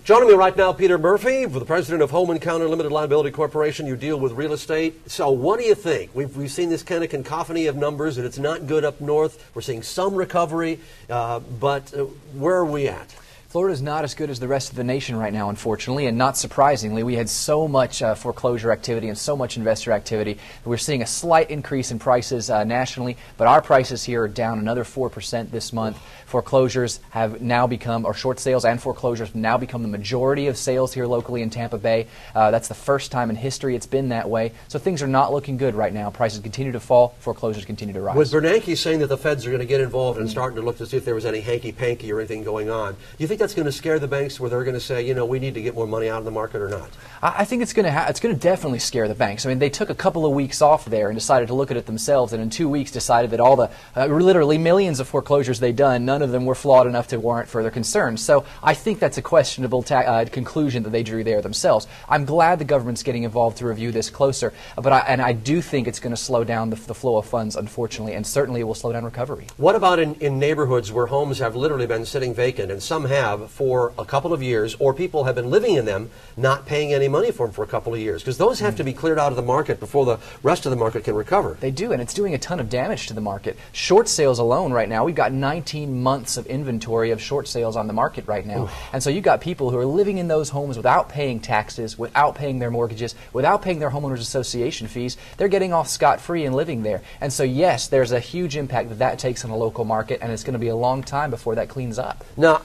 Joining me right now, Peter Murphy, the president of Home Encounter Limited Liability Corporation. You deal with real estate. So what do you think? We've seen this kind of cacophony of numbers, and it's not good up north. We're seeing some recovery, but where are we at? Florida is not as good as the rest of the nation right now, unfortunately, and not surprisingly. We had so much foreclosure activity and so much investor activity. We're seeing a slight increase in prices nationally, but our prices here are down another 4% this month. Foreclosures have now become, or short sales and foreclosures have now become the majority of sales here locally in Tampa Bay. That's the first time in history it's been that way. So things are not looking good right now. Prices continue to fall, foreclosures continue to rise. With Bernanke saying that the feds are going to get involved and starting to look to see if there was any hanky-panky or anything going on, do you think that's going to scare the banks where they're going to say, you know, we need to get more money out of the market or not? I think it's going to definitely scare the banks. I mean, they took a couple of weeks off there and decided to look at it themselves, and in 2 weeks decided that all the literally millions of foreclosures they'd done, none of them were flawed enough to warrant further concern. So I think that's a questionable conclusion that they drew there themselves. I'm glad the government's getting involved to review this closer, but I do think it's going to slow down the flow of funds, unfortunately, and certainly it will slow down recovery. What about in neighborhoods where homes have literally been sitting vacant, and some have for a couple of years, or people have been living in them not paying any money for them for a couple of years? Because those have to be cleared out of the market before the rest of the market can recover. They do, and it's doing a ton of damage to the market. Short sales alone right now, we've got 19 months of inventory of short sales on the market right now. Oof. And so you've got people who are living in those homes without paying taxes, without paying their mortgages, without paying their homeowners association fees. They're getting off scot-free and living there. And so yes, there's a huge impact that takes on the local market, and it's going to be a long time before that cleans up. Now,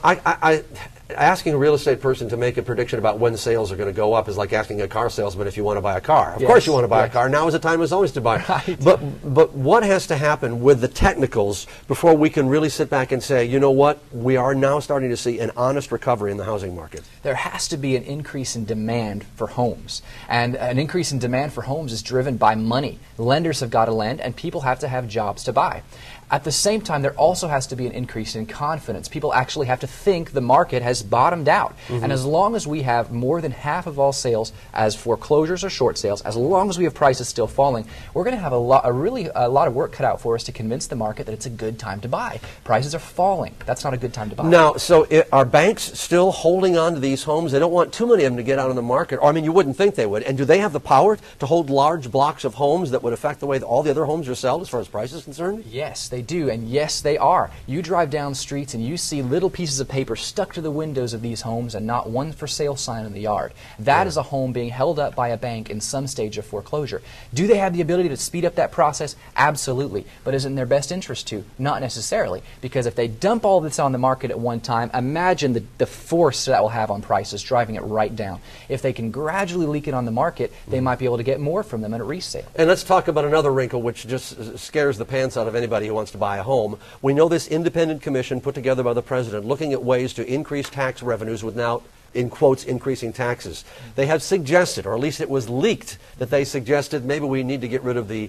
asking a real estate person to make a prediction about when sales are going to go up is like asking a car salesman if you want to buy a car. Of course you want to buy a car. Now is the time as always to buy. Right. But what has to happen with the technicals before we can really sit back and say, you know what, we are now starting to see an honest recovery in the housing market? There has to be an increase in demand for homes. And an increase in demand for homes is driven by money. Lenders have got to lend, and people have to have jobs to buy. At the same time, there also has to be an increase in confidence. People actually have to think the market has bottomed out. And as long as we have more than half of all sales as foreclosures or short sales, as long as we have prices still falling, we're going to have a lot of work cut out for us to convince the market that it's a good time to buy. Prices are falling. That's not a good time to buy. Now, so are banks still holding on to these homes? They don't want too many of them to get out on the market. Or, I mean, you wouldn't think they would. And do they have the power to hold large blocks of homes that would affect the way that all the other homes are sold as far as price is concerned? Yes, they do, and yes, they are. You drive down streets and you see little pieces of paper stuck to the windows of these homes and not one for sale sign in the yard. That is a home being held up by a bank in some stage of foreclosure. Do they have the ability to speed up that process? Absolutely. But is it in their best interest to? Not necessarily. Because if they dump all this on the market at one time, imagine the force that will have on prices, driving it right down. If they can gradually leak it on the market, they might be able to get more from them at a resale. And let's talk about another wrinkle which just scares the pants out of anybody who wants to buy a home. We know this independent commission put together by the president looking at ways to increase tax revenues without, in quotes, increasing taxes. They have suggested, or at least it was leaked, that they suggested maybe we need to get rid of the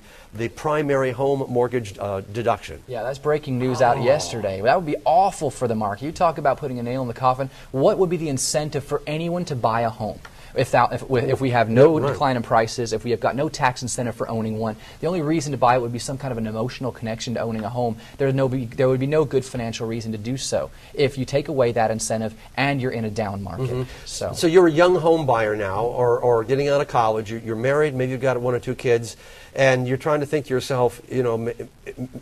primary home mortgage deduction. Yeah, that's breaking news out yesterday. That would be awful for the market. You talk about putting a nail in the coffin. What would be the incentive for anyone to buy a home? If we have no decline in prices, if we have got no tax incentive for owning one, the only reason to buy it would be some kind of an emotional connection to owning a home. There would be no good financial reason to do so if you take away that incentive and you're in a down market. So you're a young home buyer now, or getting out of college, you're married, maybe you've got 1 or 2 kids, and you're trying to think to yourself, you know,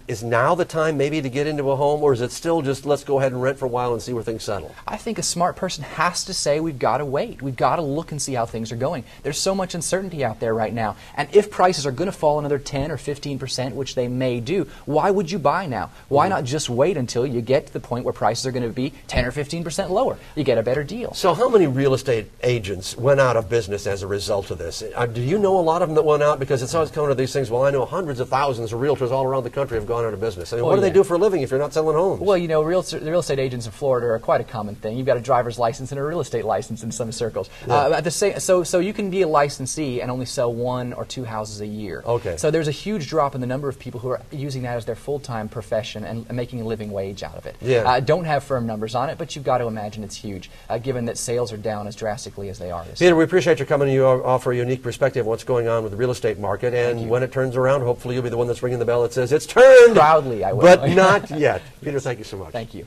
is now the time maybe to get into a home, or is it still just let's go ahead and rent for a while and see where things settle? I think a smart person has to say we've got to wait. We've got to look and see how things are going. There's so much uncertainty out there right now. And if prices are going to fall another 10 or 15%, which they may do, why would you buy now? Why not just wait until you get to the point where prices are going to be 10 or 15% lower? You get a better deal. So how many real estate agents went out of business as a result of this? Do you know a lot of them that went out? Because it's always coming to these things, well, I know hundreds of thousands of realtors all around the country have gone out of business. I mean, what do they do for a living if you're not selling homes? Well, you know, the real estate agents in Florida are quite a common thing. You've got a driver's license and a real estate license in some circles. So you can be a licensee and only sell 1 or 2 houses a year. Okay. So there's a huge drop in the number of people who are using that as their full-time profession and making a living wage out of it. Yeah. Don't have firm numbers on it, but you've got to imagine it's huge, given that sales are down as drastically as they are this Peter, year. we appreciate you coming. You offer a unique perspective of what's going on with the real estate market, and when it turns around, hopefully you'll be the one that's ringing the bell that says it's turned. Proudly, I will. But not yet. Peter, thank you so much. Thank you.